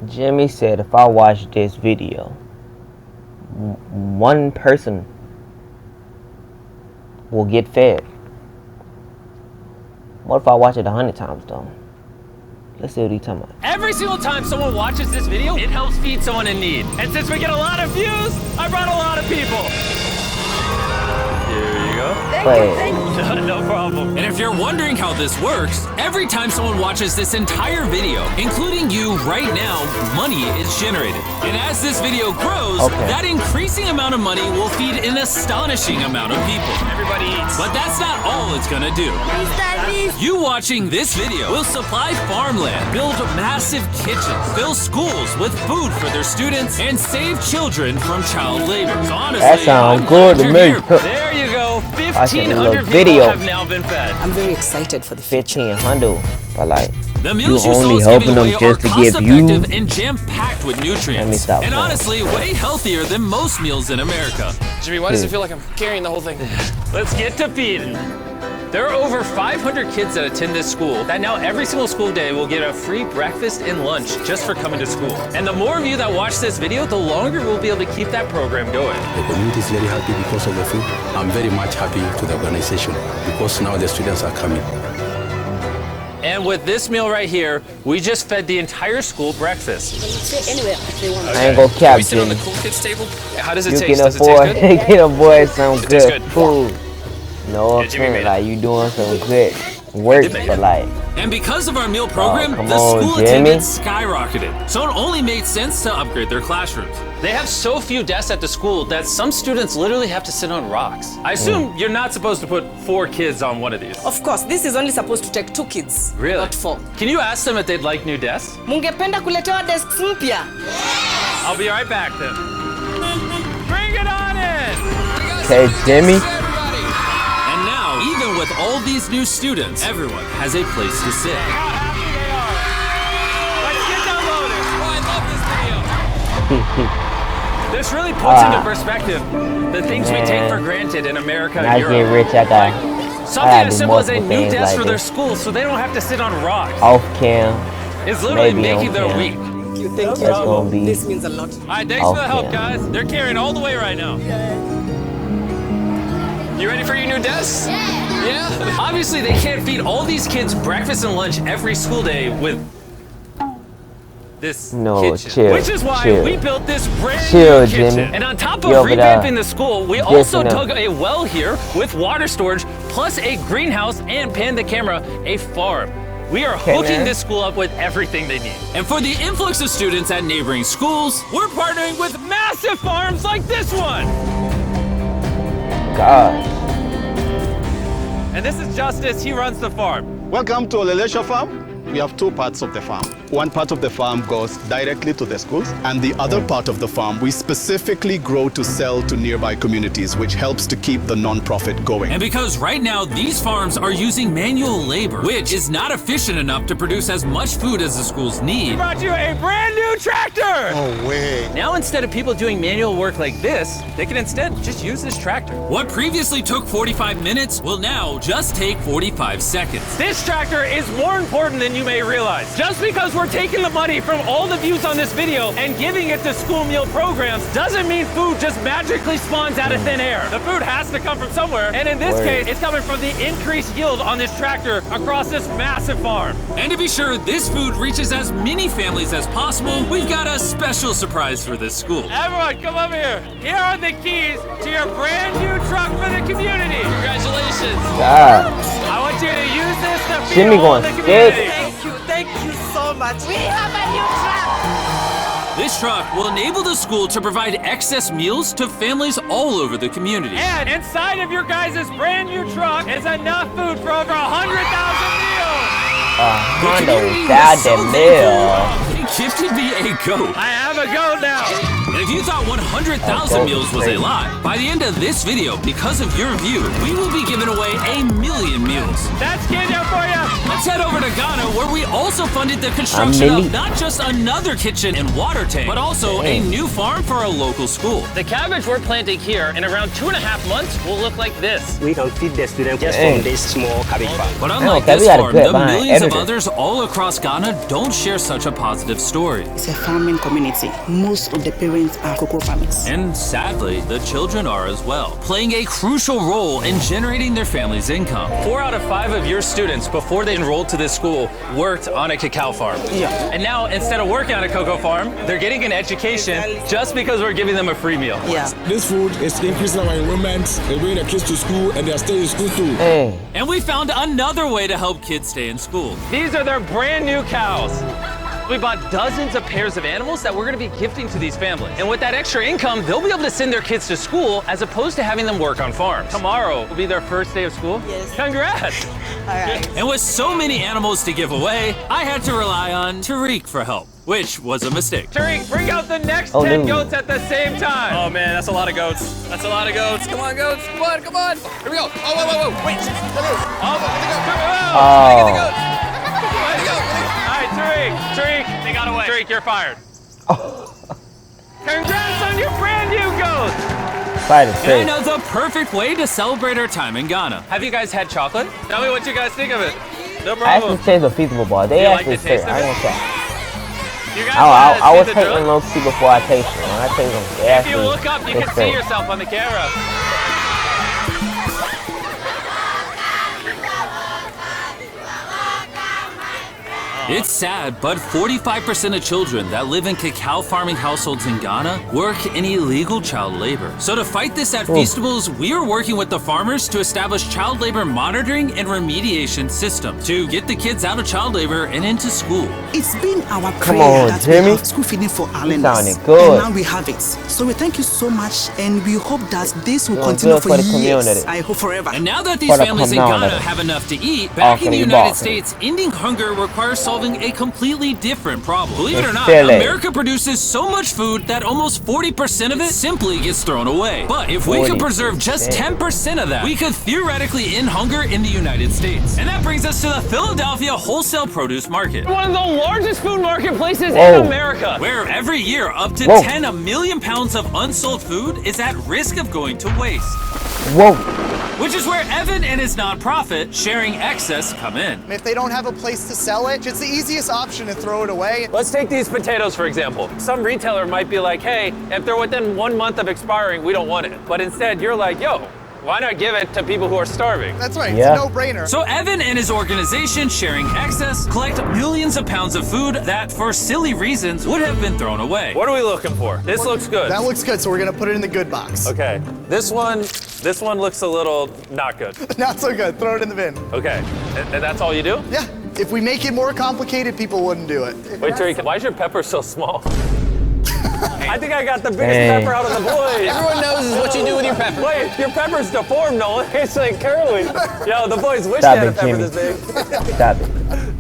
Jimmy said if I watch this video, one person will get fed. What if I watch it 100 times though? Let's see what he's talking about. Every single time someone watches this video, it helps feed someone in need. And since we get a lot of views, I brought a lot of people. Here you go. Wait. No problem. And if you're wondering how this works, every time someone watches this entire video, including you right now, money is generated. And as this video grows, that increasing amount of money will feed an astonishing amount of people. Everybody eats. But that's not all it's gonna do. You watching this video will supply farmland, build massive kitchens, fill schools with food for their students, and save children from child labor. So honestly, that sounds good to me. There you go. 1,500 people have now been fed. I'm very excited for the future. 1,500, but like, the meals you you only is helping giving them away just to are give you. cost-effective and jam-packed with nutrients. And playing. honestly, way healthier than most meals in America. Jimmy, why does it feel like I'm carrying the whole thing? Let's get to feeding. There are over 500 kids that attend this school that now every single school day will get a free breakfast and lunch just for coming to school. And the more of you that watch this video, the longer we'll be able to keep that program going. The community is very happy because of the food. I'm very much happy to the organization because now the students are coming. And with this meal right here, we just fed the entire school breakfast. Anywhere they want. I ain't gonna cap, we sit on the Jimmy. cool kids table? How does it You taste? can Does it taste afford, good? get a boy some It tastes good good. food. No Yeah, Jimmy made offense, it. like you doing some good work for like. And because of our meal program, come the on, school Jimmy. attendance skyrocketed. So it only made sense to upgrade their classrooms. They have so few desks at the school that some students literally have to sit on rocks. I assume you're not supposed to put 4 kids on one of these. Of course, this is only supposed to take 2 kids. Really? Not 4. Can you ask them if they'd like new desks? Mungependa kuletewa desks mpya. I'll be right back then. Bring it on in! Okay, Jimmy. And now, even with all these new students, everyone has a place to sit. How happy they are! Let's get downloaded! Oh, I love this video! This really puts into perspective the things we take for granted in America When I and get Europe. rich, I got Something I as do simple as a multiple new things desk like for their this. school so they don't have to sit on rocks. Off cam. It's literally maybe making on their cam. week. Thank you. That's gonna be. This means a lot. All right, thanks for the help, Okay. guys. They're carrying all the way right now. You ready for your new desks? Yeah. Obviously, they can't feed all these kids breakfast and lunch every school day with this No, kitchen. chill, Which is why chill. we built this brand Chill, new kitchen. Jimmy. And on top of You over there revamping the school, we also dissing dug them. a well here with water storage, plus a greenhouse, and pan the camera, a farm. We are hooking man. this school up with everything they need. And for the influx of students at neighboring schools, We're partnering with massive farms like this one. God. And this is Justice, he runs the farm. Welcome to Olelesha Farm. We have 2 parts of the farm. One part of the farm goes directly to the schools, and the other part of the farm we specifically grow to sell to nearby communities, which helps to keep the non-profit going. and because right now these farms are using manual labor, which is not efficient enough to produce as much food as the schools need. Brought you a brand new tractor. Oh, way. Now instead of people doing manual work like this, they can instead just use this tractor. What previously took 45 minutes will now just take 45 seconds. This tractor is more important than you may realize. Just because we're taking the money from all the views on this video and giving it to school meal programs doesn't mean food just magically spawns out of thin air. The food has to come from somewhere, and in this case, it's coming from the increased yield on this tractor across this massive farm. And to be sure this food reaches as many families as possible, we've got a special surprise for this school. Everyone, come over here. Here are the keys to your brand new truck for the community. Congratulations. God. I want you to use this to feed Jimmy all going the sick. community. Thank you so much. We have a new truck. This truck will enable the school to provide excess meals to families all over the community. And inside of your guys' brand new truck is enough food for over 100,000 meals. $100,000 meal. Gifted me a goat. I have a goat now. And if you thought 100,000 meals was a lot, by the end of this video, because of your view, we will be giving away 1,000,000 meals. That's Kenya for you. Let's head over to Ghana, where we also funded the construction Millie. of not just another kitchen and water tank, but also a new farm for a local school. The cabbage we're planting here in around 2.5 months will look like this. We can feed the students just Dang. from this small cabbage farm. But unlike okay, we this got a farm, good the line millions of editor. others all across Ghana don't share such a positive story. It's a farming community. Most of the parents are cocoa farmers. And sadly, the children are as well, playing a crucial role in generating their family's income. 4 out of 5 of your students, before they enrolled to this school, worked on a cacao farm. Yeah. And now, instead of working on a cocoa farm, they're getting an education just because we're giving them a free meal. Yeah. This food is increasing our enrollment. They bring the kids to school and they're staying in school too. Hey. And we found another way to help kids stay in school. These are their brand new cows. We bought dozens of pairs of animals that we're gonna be gifting to these families. And with that extra income, they'll be able to send their kids to school as opposed to having them work on farms. Tomorrow will be their first day of school. Yes. Congrats. All right. And with so many animals to give away, I had to rely on Tariq for help, which was a mistake. Tariq, bring out the next 10 no. goats at the same time. Oh man, that's a lot of goats. That's a lot of goats. Come on, goats. Come on, come on. Here we go. Oh, whoa, whoa, whoa. Wait. Oh. All right, Tariq, They got away. Tariq, you're fired. Congrats on your brand new goats. Fight it, And I safe. know the perfect way to celebrate our time in Ghana. Have you guys had chocolate? Tell me what you guys think of it. No I problem. actually taste a feasible bar. They You like actually the taste say, of I it? ain't gonna say. You guys I was see the taking drill? low key before I taste them. When I taste them, they If actually you look up, you taste can see great. yourself on the camera. It's sad, but 45% of children that live in cacao farming households in Ghana work in illegal child labor. So to fight this at Feastables, we are working with the farmers to establish child labor monitoring and remediation systems to get the kids out of child labor and into school. It's been our Come prayer on, that Jimmy. we have school feeding for our You learners. sounding good. And now we have it. So we thank you so much and we hope that this will Doing continue good for for the years. community. I hope forever. And now that these For the families in community. Ghana have enough to eat, back in the Okay, United boss. States, ending hunger requires solving a completely different problem. Believe it or not, Silly. America produces so much food that almost 40% of it simply gets thrown away. But if we could preserve just 10% of that, we could theoretically end hunger in the United States. And that brings us to the Philadelphia wholesale produce market, One of the largest food marketplaces Whoa. in America. where every year up to Whoa. 10 million pounds of unsold food is at risk of going to waste. Whoa. Which is where Evan and his nonprofit, Sharing Excess, come in. If they don't have a place to sell it, it's the easiest option to throw it away. Let's take these potatoes, for example. Some retailer might be like, hey, if they're within 1 month of expiring, we don't want it. But instead, you're like, yo, why not give it to people who are starving? That's right, Yeah. it's a no-brainer. So Evan and his organization, Sharing Excess, collect millions of pounds of food that, for silly reasons, would have been thrown away. What are we looking for? This looks good. That looks good, so we're gonna put it in the good box. Okay, this one looks a little not good. Not so good, throw it in the bin. Okay, and that's all you do? Yeah, if we make it more complicated, people wouldn't do it. Wait, Tariq, why is your pepper so small? I think I got the biggest Dang. pepper out of the boys. Everyone knows what you do with your pepper. Wait, your pepper's deformed, Nolan. It's like curly. Yo, the boys wish Stop they had a it, pepper Jimmy. this big. Stop it.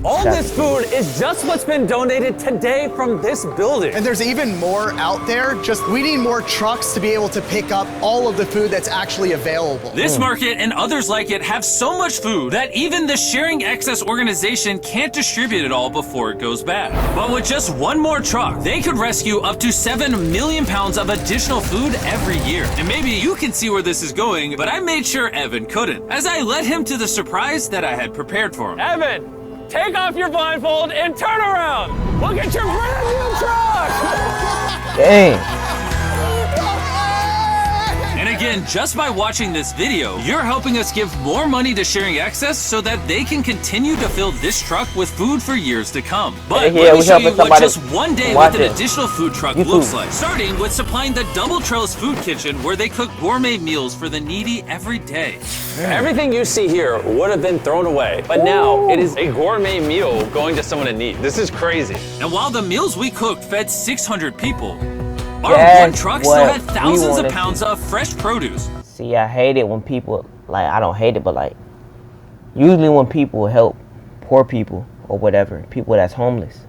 All Stop this it. food is just what's been donated today from this building. And there's even more out there, just we need more trucks to be able to pick up all of the food that's actually available. This market and others like it have so much food that even the Sharing Excess organization can't distribute it all before it goes bad. But with just one more truck, they could rescue up to 7 million pounds of additional food every year. And maybe you can see where this is going, but I made sure Evan couldn't, as I led him to the surprise that I had prepared for him. Evan, take off your blindfold and turn around. Look at your brand new truck. Dang. And again, just by watching this video, you're helping us give more money to Sharing Excess so that they can continue to fill this truck with food for years to come. But Yeah, let me we show you helping what somebody just one day watch with an it. additional food truck YouTube. looks like. Starting with supplying the Double Trails Food Kitchen, where they cook gourmet meals for the needy every day. Everything you see here would have been thrown away, but now it is a gourmet meal going to someone in need. This is crazy. And while the meals we cooked fed 600 people, our That's one truck still what had we thousands of wanted. pounds of fresh produce. See, I hate it when people, like, I don't hate it, but like, usually when people help poor people or whatever, people that's homeless,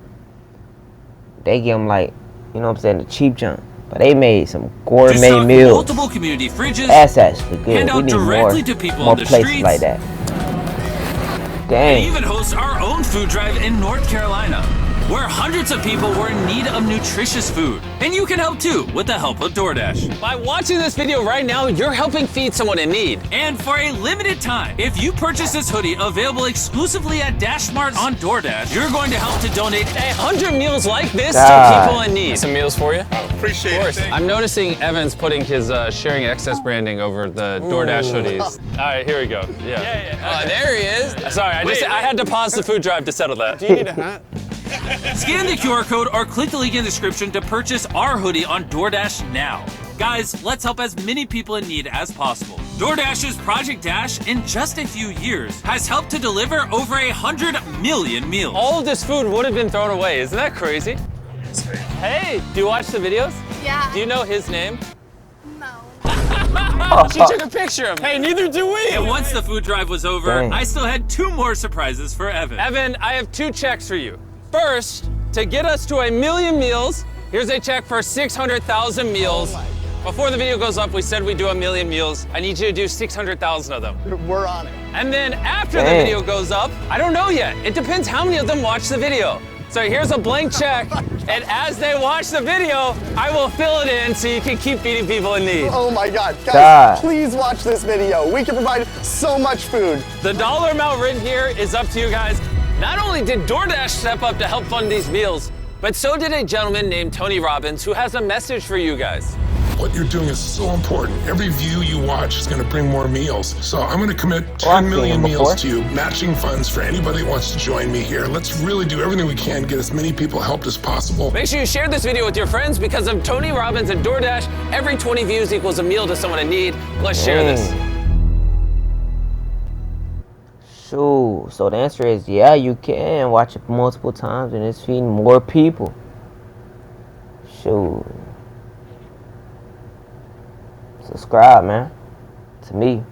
they give them, like, you know what I'm saying, the cheap junk. But they made some To gourmet stock meals. multiple community fridges, That's actually good. hand We out need directly more, to people more on the places streets, like that. and Dang. even host our own food drive in North Carolina. where hundreds of people were in need of nutritious food. And you can help too with the help of DoorDash. By watching this video right now, you're helping feed someone in need. And for a limited time, if you purchase this hoodie available exclusively at DashMart on DoorDash, you're going to help to donate 100 meals like this to people in need. Some meals for you? Appreciate it. I'm noticing Evan's putting his sharing excess branding over the DoorDash hoodies. All right, here we go. Yeah. Oh, there he is. Sorry, I had to pause the food drive to settle that. Do you need a hat? Scan the QR code or click the link in the description to purchase our hoodie on DoorDash now. Guys, let's help as many people in need as possible. DoorDash's Project Dash, in just a few years, has helped to deliver over 100 million meals. All of this food would have been thrown away. Isn't that crazy? Hey, do you watch the videos? Yeah. Do you know his name? No. She took a picture of him. Hey, neither do we. And once the food drive was over, Dang. I still had 2 more surprises for Evan. Evan, I have 2 checks for you. First, to get us to 1 million meals, here's a check for 600,000 meals. Before the video goes up, we said we'd do 1 million meals. I need you to do 600,000 of them. We're on it. And then after the Dang. video goes up, I don't know yet. It depends how many of them watch the video. So here's a blank check, and as they watch the video, I will fill it in so you can keep feeding people in need. Oh my God. Guys, God. please watch this video. We can provide so much food. The dollar amount written here is up to you guys. Not only did DoorDash step up to help fund these meals, but so did a gentleman named Tony Robbins who has a message for you guys. What you're doing is so important. Every view you watch is going to bring more meals. So I'm going to commit I've 10 seen million him meals before. to you, matching funds for anybody that wants to join me here. Let's really do everything we can to get as many people helped as possible. Make sure you share this video with your friends because of Tony Robbins and DoorDash. Every 20 views equals a meal to someone in need. Let's share this. Shoot. So the answer is yeah, you can watch it multiple times and it's feeding more people. Shoot. Subscribe, man. To me.